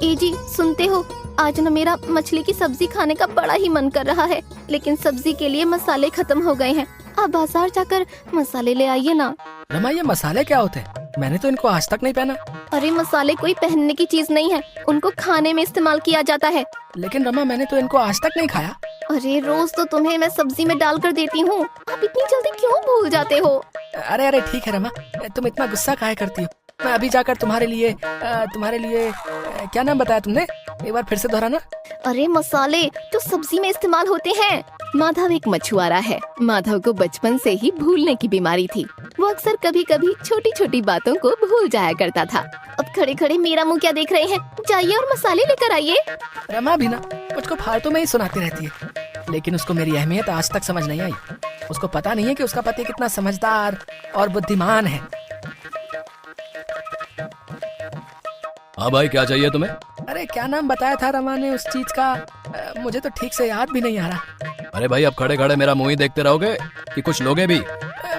ए जी सुनते हो, आज न मेरा मछली की सब्जी खाने का बड़ा ही मन कर रहा है, लेकिन सब्जी के लिए मसाले खत्म हो गए हैं। आप बाजार जाकर मसाले ले आइए ना। रमा ये मसाले क्या होते हैं? मैंने तो इनको आज तक नहीं पहना। अरे मसाले कोई पहनने की चीज नहीं है, उनको खाने में इस्तेमाल किया जाता है। लेकिन रमा मैंने तो इनको आज तक नहीं खाया। अरे रोज तो तुम्हें मैं सब्जी में डाल कर देती हूँ, आप इतनी जल्दी क्यों भूल जाते हो? अरे अरे ठीक है रमा, तुम इतना गुस्सा काहे करती हो? मैं अभी जाकर तुम्हारे लिए क्या नाम बताया तुमने? एक बार फिर से दोहराना। अरे मसाले जो सब्जी में इस्तेमाल होते हैं। माधव एक मछुआरा है। माधव को बचपन से ही भूलने की बीमारी थी। वो अक्सर कभी कभी छोटी छोटी बातों को भूल जाया करता था। अब खड़े खड़े मेरा मुंह क्या देख रहे हैं? जाइए और मसाले लेकर आइए। रमा भी ना मुझको फालतू में ही सुनाती रहती है, लेकिन उसको मेरी अहमियत आज तक समझ नहीं आई। उसको पता नहीं है कि उसका पति कितना समझदार और बुद्धिमान है। हाँ भाई, क्या चाहिए तुम्हें? अरे क्या नाम बताया था रमा ने उस चीज का? मुझे तो ठीक से याद भी नहीं आ रहा। अरे भाई, अब खड़े खड़े मेरा मुंह ही देखते रहोगे कि कुछ लोगे भी?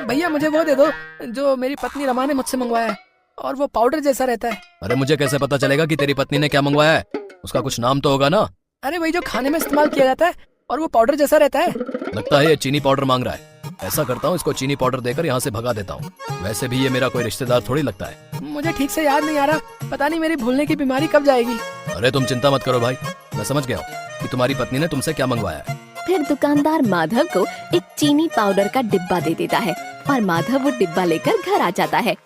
भैया मुझे वो दे दो जो मेरी पत्नी रमा ने मुझसे मंगवाया है, और वो पाउडर जैसा रहता है। अरे मुझे कैसे पता चलेगा कि तेरी पत्नी ने क्या मंगवाया है? उसका कुछ नाम तो होगा ना? अरे वही जो खाने में इस्तेमाल किया जाता है और वो पाउडर जैसा रहता है। लगता है ये चीनी पाउडर मांग रहा है। ऐसा करता हूँ, इसको चीनी पाउडर देकर यहाँ से भगा देता हूँ। वैसे भी ये मेरा कोई रिश्तेदार थोड़ी लगता है। मुझे ठीक से याद नहीं आ रहा, पता नहीं मेरी भूलने की बीमारी कब जाएगी। अरे तुम चिंता मत करो भाई, मैं समझ गया हूँ कि तुम्हारी पत्नी ने तुमसे क्या मंगवाया है। फिर दुकानदार माधव को एक चीनी पाउडर का डिब्बा दे देता है और माधव वो डिब्बा लेकर घर आ जाता है।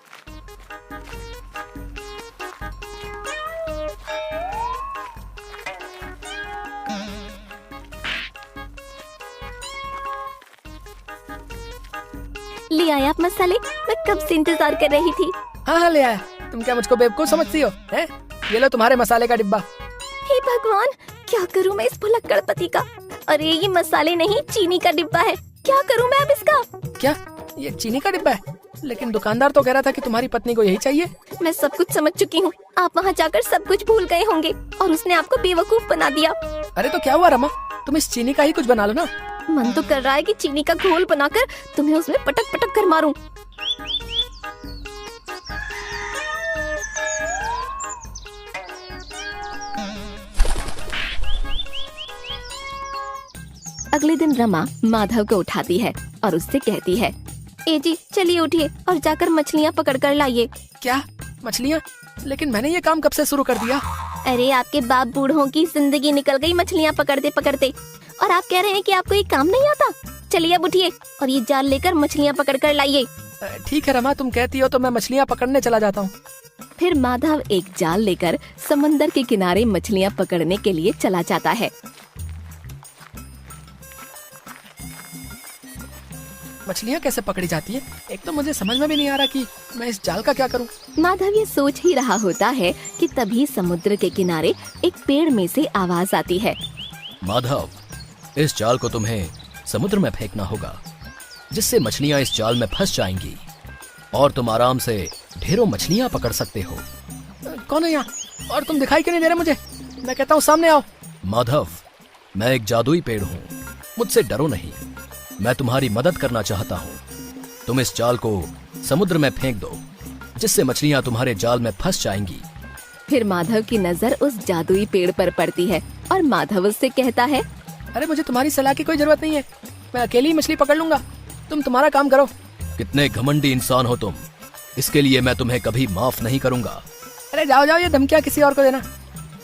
ले आया आप मसाले? मैं कब से इंतजार कर रही थी। हाँ हाँ ले आया। तुम क्या मुझको बेवकूफ समझती हो? हैं? ये लो तुम्हारे मसाले का डिब्बा। हे भगवान, क्या करूं मैं इस भुलक्कड़ पति का? अरे ये मसाले नहीं, चीनी का डिब्बा है। क्या करूं मैं अब इसका? क्या ये चीनी का डिब्बा है? लेकिन दुकानदार तो कह रहा था कि तुम्हारी पत्नी को यही चाहिए। मैं सब कुछ समझ चुकी हूँ। आप वहाँ जाकर सब कुछ भूल गए होंगे और उसने आपको बेवकूफ बना दिया। अरे तो क्या हुआ रमा, तुम इस चीनी का ही कुछ बना लो ना। मन तो कर रहा है कि चीनी का घोल बनाकर तुम्हें उसमें पटक पटक कर मारूं। अगले दिन रमा माधव को उठाती है और उससे कहती है, ए जी चलिए उठिए और जाकर मछलियाँ पकड़ कर लाइए। क्या मछलियाँ? लेकिन मैंने ये काम कब से शुरू कर दिया? अरे आपके बाप बूढ़ों की जिंदगी निकल गई मछलियाँ पकड़ते पकड़ते, और आप कह रहे हैं कि आपको ये काम नहीं आता। चलिए अब उठिए और ये जाल लेकर मछलियाँ पकड़ कर लाइए। ठीक है रमा, तुम कहती हो तो मैं मछलियाँ पकड़ने चला जाता हूँ। फिर माधव एक जाल लेकर समंदर के किनारे मछलियाँ पकड़ने के लिए चला जाता है। मछलियाँ कैसे पकड़ी जाती है? एक तो मुझे समझ में भी नहीं आ रहा कि मैं इस जाल का क्या करूँ। माधव ये सोच ही रहा होता है कि तभी समुद्र के किनारे एक पेड़ में से आवाज आती है, माधव, इस जाल को तुम्हें समुद्र में फेंकना होगा, जिससे मछलियाँ इस जाल में फंस जाएंगी और तुम आराम से ढेरों मछलियाँ पकड़ सकते हो। कौन है यहाँ? और तुम दिखाई क्यों नहीं दे रहे मुझे? मैं कहता हूँ सामने आओ। माधव, मैं एक जादुई पेड़ हूँ, मुझसे डरो नहीं। मैं तुम्हारी मदद करना चाहता हूँ। तुम इस जाल को समुद्र में फेंक दो, जिससे मछलियाँ तुम्हारे जाल में फंस जाएंगी। फिर माधव की नजर उस जादुई पेड़ पर पड़ती है और माधव उससे कहता है, अरे मुझे तुम्हारी सलाह की कोई जरूरत नहीं है, मैं अकेली ही मछली पकड़ लूंगा। तुम तुम्हारा काम करो। कितने घमंडी इंसान हो तुम, इसके लिए मैं तुम्हें कभी माफ नहीं करूंगा। अरे जाओ जाओ, ये धमकियाँ किसी और को देना।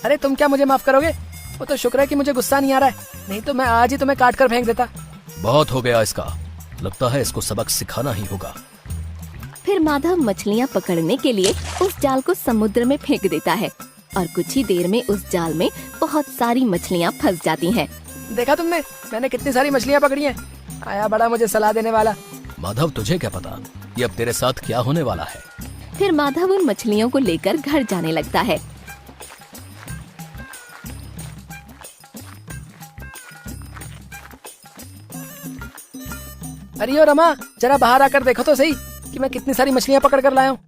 अरे तुम क्या मुझे माफ करोगे? वो तो शुक्र है कि मुझे गुस्सा नहीं आ रहा है, नहीं तो मैं आज ही तुम्हें काट कर फेंक देता। बहुत हो गया इसका, लगता है इसको सबक सिखाना ही होगा। फिर माधव मछलियाँ पकड़ने के लिए उस जाल को समुद्र में फेंक देता है और कुछ ही देर में उस जाल में बहुत सारी मछलियाँ फंस जाती हैं। देखा तुमने, मैंने कितनी सारी मछलियाँ पकड़ी हैं। आया बड़ा मुझे सलाह देने वाला। माधव, तुझे क्या पता कि अब तेरे साथ क्या होने वाला है। फिर माधव उन मछलियों को लेकर घर जाने लगता है। अरे ओ रमा, जरा बाहर आकर देखो तो सही कि मैं कितनी सारी मछलियाँ पकड़ कर लाया हूँ।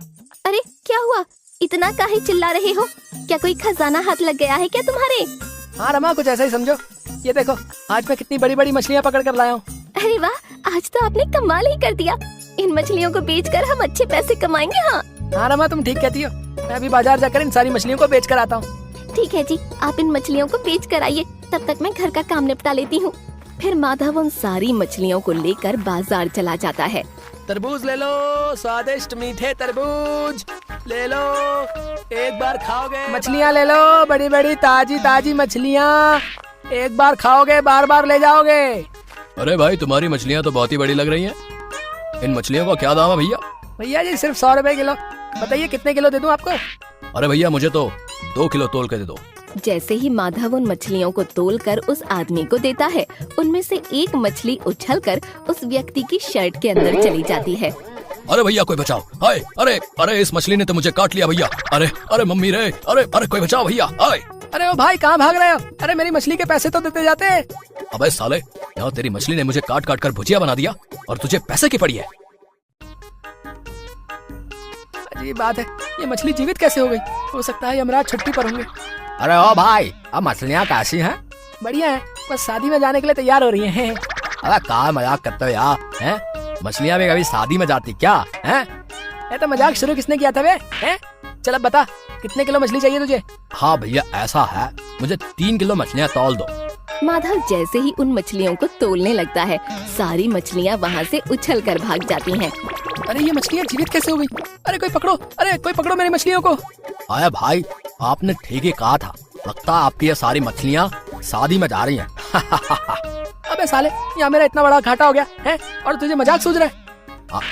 अरे क्या हुआ, इतना काहे चिल्ला रहे हो? क्या कोई खजाना हाथ लग गया है क्या तुम्हारे? हाँ रमा, कुछ ऐसा ही समझो। ये देखो, आज मैं कितनी बड़ी बड़ी मछलियाँ पकड़ कर लाया हूँ। अरे वाह, आज तो आपने कमाल ही कर दिया। इन मछलियों को बेचकर हम अच्छे पैसे कमाएंगे। हाँ रमा, तुम ठीक कहती हो। मैं अभी बाजार जाकर इन सारी मछलियों को बेच कर आता हूँ। ठीक है जी, आप इन मछलियों को बेच कर आइए, तब तक मैं घर का काम निपटा लेती हूँ। फिर माधव उन सारी मछलियों को लेकर बाजार चला जाता है। तरबूज ले लो, स्वादिष्ट मीठे तरबूज ले लो, एक बार खाओगे। मछलियाँ ले लो, बड़ी बड़ी ताजी ताजी मछलियाँ, एक बार खाओगे बार बार ले जाओगे। अरे भाई, तुम्हारी मछलियाँ तो बहुत ही बड़ी लग रही हैं। इन मछलियों का क्या दाम है भैया? भैया जी सिर्फ 100 रुपए किलो। बताइए कितने किलो दे दूं आपको? अरे भैया, मुझे तो 2 किलो तोल के दे दो। जैसे ही माधव उन मछलियों को तोलकर उस आदमी को देता है, उनमें से एक मछली उछलकर उस व्यक्ति की शर्ट के अंदर चली जाती है। अरे भैया, कोई बचाओ! हाय! अरे अरे, इस मछली ने तो मुझे काट लिया भैया! अरे अरे मम्मी रे! अरे अरे, कोई बचाओ भैया! हाय! अरे ओ भाई, कहाँ भाग रहे हो? अरे मेरी मछली के पैसे तो देते जाते। अबे साले, यहाँ तेरी मछली ने मुझे काट काट कर भुजिया बना दिया और तुझे पैसे की पड़ी है। अजीब बात है, ये मछली जीवित कैसे हो गई? हो सकता है यमराज छुट्टी पर होंगे। अरे ओ भाई, अब मछलियाँ कैसी हैं? बढ़िया है, बस शादी में जाने के लिए तैयार हो रही हैं। अरे कहाँ मजाक करते हो यार? हैं? मछलियाँ भी कभी शादी में जाती क्या? हैं? ये तो मजाक शुरू किसने किया था बे? हैं? चल अब बता, कितने किलो मछली चाहिए तुझे? हाँ भैया, ऐसा है, मुझे 3 किलो मछलियाँ तौल दो। माधव जैसे ही उन मछलियों को तोलने लगता है, सारी मछलियाँ वहाँ से उछलकर भाग जाती हैं। अरे ये मछलियाँ जीवित कैसे हो गई? अरे कोई पकड़ो, अरे कोई पकड़ो मेरी मछलियों को। अरे भाई, आपने ठीक ही कहा था, लगता है आपकी ये सारी मछलियाँ शादी में जा रही हैं। अबे साले, यहाँ मेरा इतना बड़ा घाटा हो गया है और तुझे मजाक सूझ रहा है?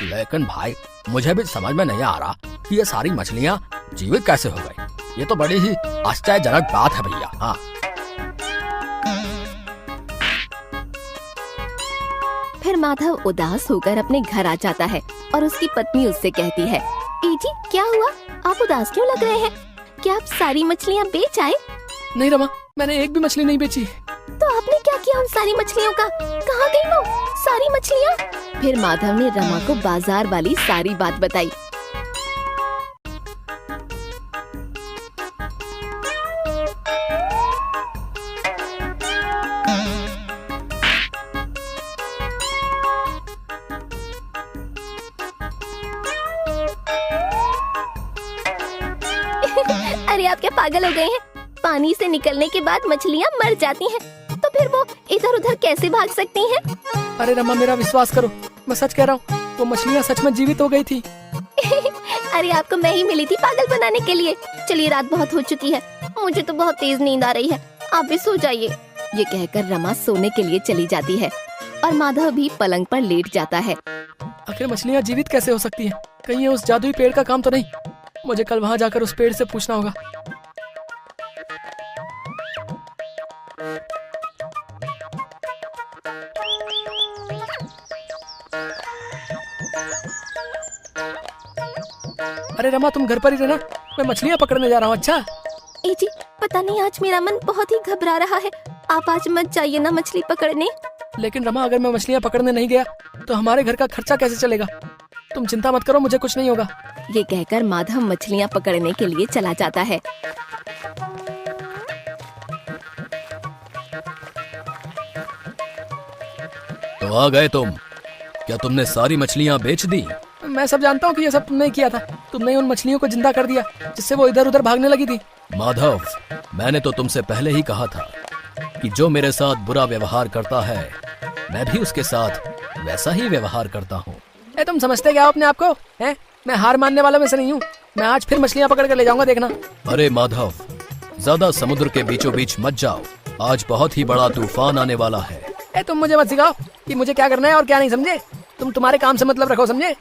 लेकिन भाई, मुझे भी समझ में नहीं आ रहा कि ये सारी मछलियाँ जीवित कैसे हो गई। ये तो बड़ी ही आश्चर्यजनक बात है भैया। हाँ, फिर माधव उदास होकर अपने घर आ जाता है और उसकी पत्नी उससे कहती है, ए जी, क्या हुआ? आप उदास क्यों लग रहे हैं? क्या आप सारी मछलियाँ बेच आए? नहीं रमा, मैंने एक भी मछली नहीं बेची। तो आपने क्या किया उन सारी मछलियों का? कहाँ गई वो सारी मछलियाँ? फिर माधव ने रमा को बाजार वाली सारी बात बताई। अरे आप क्या पागल हो गए हैं? पानी से निकलने के बाद मछलियाँ मर जाती हैं, तो फिर वो इधर उधर कैसे भाग सकती हैं? अरे रमा, मेरा विश्वास करो, मैं सच कह रहा हूँ, वो मछलियाँ सच में जीवित हो गई थी। अरे आपको मैं ही मिली थी पागल बनाने के लिए। चलिए, रात बहुत हो चुकी है, मुझे तो बहुत तेज नींद आ रही है, आप भी सो जाइए। ये कहकर रमा सोने के लिए चली जाती है और माधव भी पलंग पर लेट जाता है। आखिर मछलियाँ जीवित कैसे हो सकती हैं? कहीं ये उस जादुई पेड़ का काम तो नहीं? मुझे कल वहाँ जाकर उस पेड़ से पूछना होगा। अरे रमा, तुम घर पर ही रहना, मैं मछलियाँ पकड़ने जा रहा हूँ। अच्छा? ए जी, पता नहीं आज मेरा मन बहुत ही घबरा रहा है, आप आज मत जाइए ना मछली पकड़ने। लेकिन रमा, अगर मैं मछलियाँ पकड़ने नहीं गया तो हमारे घर का खर्चा कैसे चलेगा? तुम चिंता मत करो, मुझे कुछ नहीं होगा। ये कहकर माधव मछलियाँ पकड़ने के लिए चला जाता है। तो आ गए तुम? क्या तुमने सारी मछलियाँ बेच दी? मैं सब जानता हूँ कि ये सब तुमने ही किया था। तुमने उन मछलियों को जिंदा कर दिया जिससे वो इधर उधर भागने लगी थी। माधव, मैंने तो तुमसे पहले ही कहा था कि जो मेरे साथ बुरा व्यवहार करता है, मैं भी उसके साथ वैसा ही व्यवहार करता हूँ। तुम समझते क्या हो अपने आप को? हैं? मैं हार मानने वाला में से नहीं हूँ। मैं आज फिर मछलियाँ पकड़ कर ले जाऊंगा, देखना। अरे माधव, ज्यादा समुद्र के बीचों बीच मत जाओ, आज बहुत ही बड़ा तूफान आने वाला है। तुम मुझे मत सिखाओ कि मुझे क्या करना है और क्या नहीं, समझे? तुम तुम्हारे काम से मतलब रखो, समझे?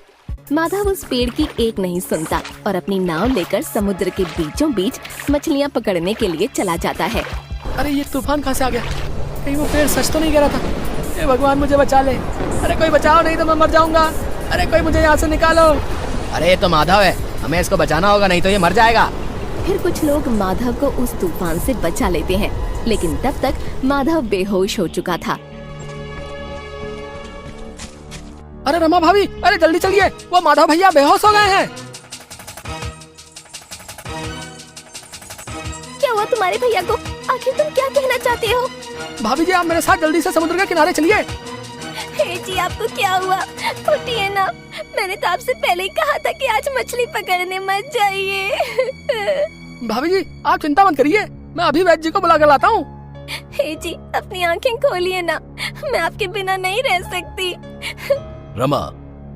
माधव उस पेड़ की एक नहीं सुनता और अपनी नाव लेकर समुद्र के बीचों बीच मछलियाँ पकड़ने के लिए चला जाता है। अरे ये तूफान कहाँ से आ गया? कहीं वो पेड़ सच तो नहीं गिरा था? हे भगवान, मुझे बचा ले। अरे कोई बचाओ, नहीं तो मैं मर जाऊंगा। अरे कोई मुझे यहाँ से निकालो। अरे ये तो माधव है, हमें इसको बचाना होगा, नहीं तो ये मर जाएगा। फिर कुछ लोग माधव को उस तूफान से बचा लेते हैं, लेकिन तब तक माधव बेहोश हो चुका था। अरे रमा भाभी, अरे जल्दी चलिए, वो माधव भैया बेहोश हो गए हैं। क्या हुआ तुम्हारे भैया को? आखिर तुम क्या कहना चाहते हो? भाभी जी, आप मेरे साथ जल्दी से समुद्र के किनारे चलिए। हे जी, आपको क्या हुआ? उठिए ना, मैंने तो आपसे पहले ही कहा था कि आज मछली पकड़ने मत जाइए। भाभी जी, आप चिंता मत करिए, मैं अभी वैद्य जी को बुला कर लाता हूँ। हे जी, अपनी आंखें खोलिए ना, मैं आपके बिना नहीं रह सकती। रमा,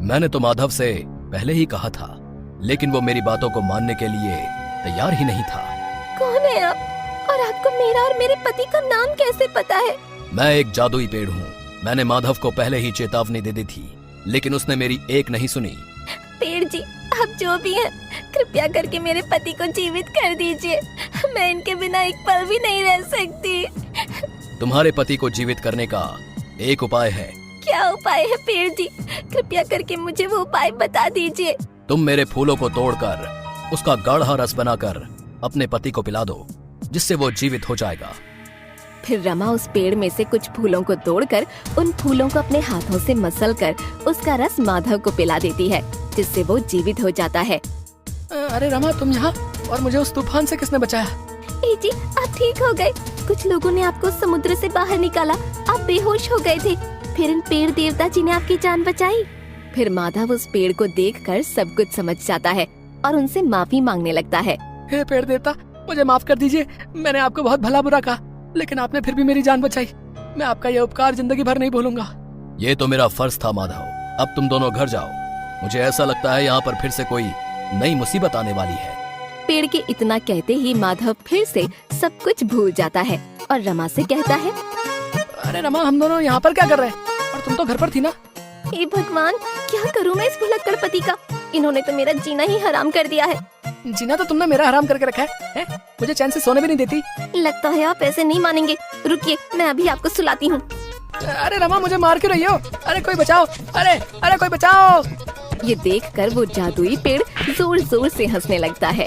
मैंने तो माधव से पहले ही कहा था, लेकिन वो मेरी बातों को मानने के लिए तैयार ही नहीं था। कौन है आप? और आपको मेरा और मेरे पति का नाम कैसे पता है? मैं एक जादुई पेड़ हूँ। मैंने माधव को पहले ही चेतावनी दे दी थी, लेकिन उसने मेरी एक नहीं सुनी। पेड़ जी, आप जो भी हैं, कृपया करके मेरे पति को जीवित कर दीजिए। मैं इनके बिना एक पल भी नहीं रह सकती। तुम्हारे पति को जीवित करने का एक उपाय है। क्या उपाय है पेड़ जी? कृपया करके मुझे वो उपाय बता दीजिए। तुम मेरे फूलों को तोड़कर उसका गाढ़ा रस बनाकर अपने पति को पिला दो, जिससे वो जीवित हो जाएगा। फिर रमा उस पेड़ में से कुछ फूलों को तोड़कर उन फूलों को अपने हाथों से मसलकर उसका रस माधव को पिला देती है, जिससे वो जीवित हो जाता है। अरे रमा, तुम यहाँ, और मुझे उस तूफान से किसने बचाया? ए जी, आप ठीक हो गए। कुछ लोगों ने आपको समुद्र से बाहर निकाला, आप बेहोश हो गए थे। फिर इन पेड़ देवता जी ने आपकी जान बचाई। फिर माधव उस पेड़ को देखकर सब कुछ समझ जाता है और उनसे माफी मांगने लगता है। हे पेड़ देवता, मुझे माफ कर दीजिए। मैंने आपको बहुत भला बुरा कहा, लेकिन आपने फिर भी मेरी जान बचाई। मैं आपका यह उपकार जिंदगी भर नहीं भूलूंगा। ये तो मेरा फर्ज था माधव। अब तुम दोनों घर जाओ। मुझे ऐसा लगता है यहाँ पर फिर से कोई नई मुसीबत आने वाली है। पेड़ के इतना कहते ही माधव फिर से सब कुछ भूल जाता है और रमा से कहता है, अरे रमा, हम दोनों यहाँ पर क्या कर रहे हैं? और तुम तो घर पर थी ना? हे भगवान, क्या करूँ मैं इस भुलक्कड़ पति का? इन्होंने तो मेरा जीना ही हराम कर दिया है। जीना तो तुमने मेरा हराम करके रखा है? मुझे चैन से सोने भी नहीं देती। लगता है आप ऐसे नहीं मानेंगे। रुकिए, मैं अभी आपको सुलाती हूँ। अरे रमा, मुझे मार क्यों रही हो? अरे कोई बचाओ! अरे कोई बचाओ! ये देखकर वो जादुई पेड़ जोर जोर से हंसने लगता है।